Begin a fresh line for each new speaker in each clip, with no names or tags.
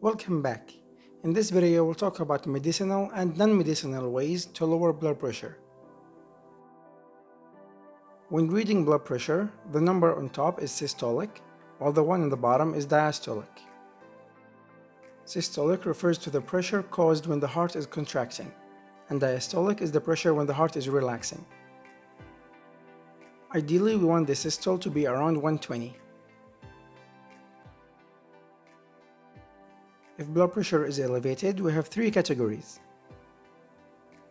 Welcome back. In this video, we'll talk about medicinal and non-medicinal ways to lower blood pressure. When reading blood pressure, the number on top is systolic, while the one on the bottom is diastolic. Systolic refers to the pressure caused when the heart is contracting, and diastolic is the pressure when the heart is relaxing. Ideally, we want the systole to be around 120. If blood pressure is elevated, we have three categories.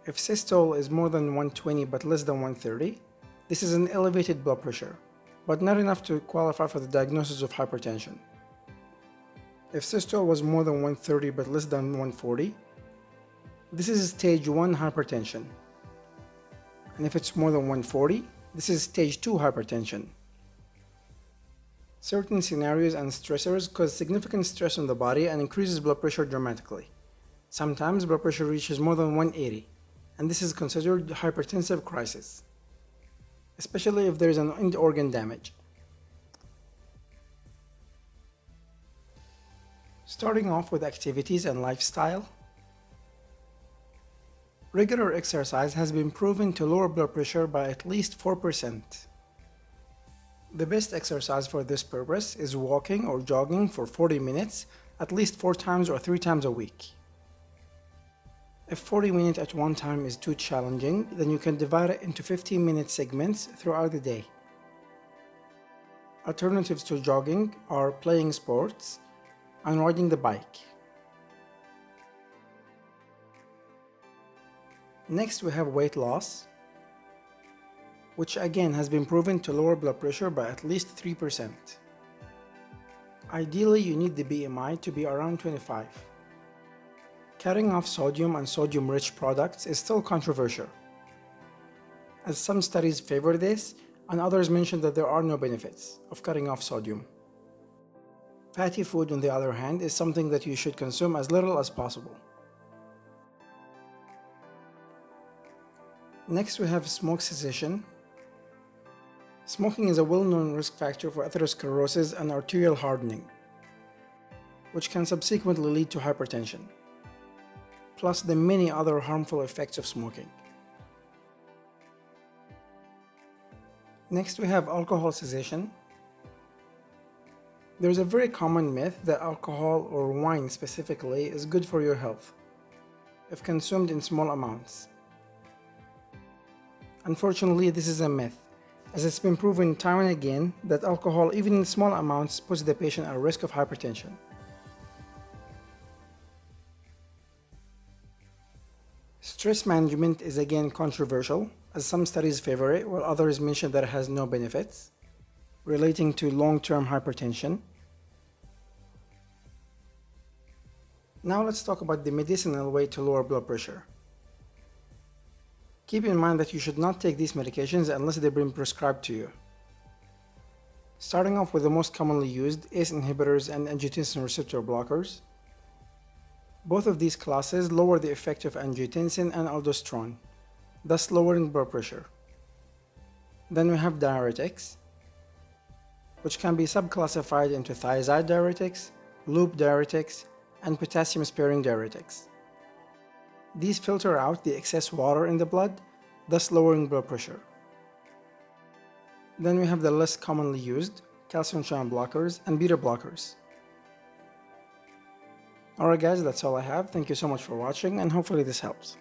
If systole is more than 120 but less than 130, this is an elevated blood pressure, but not enough to qualify for the diagnosis of hypertension. If systole was more than 130 but less than 140, this is stage 1 hypertension. And if it's more than 140, this is stage 2 hypertension. Certain scenarios and stressors cause significant stress on the body and increases blood pressure dramatically. Sometimes blood pressure reaches more than 180, and this is considered hypertensive crisis, especially if there is an end organ damage. Starting off with activities and lifestyle. Regular exercise has been proven to lower blood pressure by at least 4%. The best exercise for this purpose is walking or jogging for 40 minutes, at least 4 times or 3 times a week. If 40 minutes at one time is too challenging, then you can divide it into 15-minute segments throughout the day. Alternatives to jogging are playing sports and riding the bike. Next, we have weight loss, which again has been proven to lower blood pressure by at least 3%. Ideally, you need the BMI to be around 25. Cutting off sodium and sodium-rich products is still controversial, as some studies favor this and others mention that there are no benefits of cutting off sodium. Fatty food, on the other hand, is something that you should consume as little as possible. Next, we have smoke cessation. Smoking is a well-known risk factor for atherosclerosis and arterial hardening, which can subsequently lead to hypertension, plus the many other harmful effects of smoking. Next, we have alcohol cessation. There's a very common myth that alcohol, or wine specifically, is good for your health if consumed in small amounts. Unfortunately, this is a myth, as it's been proven time and again that alcohol, even in small amounts, puts the patient at risk of hypertension. Stress management is again controversial, as some studies favor it while others mention that it has no benefits relating to long-term hypertension. Now let's talk about the medicinal way to lower blood pressure. Keep in mind that you should not take these medications unless they've been prescribed to you. Starting off with the most commonly used, ACE inhibitors and angiotensin receptor blockers. Both of these classes lower the effect of angiotensin and aldosterone, thus lowering blood pressure. Then we have diuretics, which can be subclassified into thiazide diuretics, loop diuretics, and potassium-sparing diuretics. These filter out the excess water in the blood, thus lowering blood pressure. Then we have the less commonly used, calcium channel blockers and beta blockers. Alright guys, that's all I have. Thank you so much for watching, and hopefully this helps.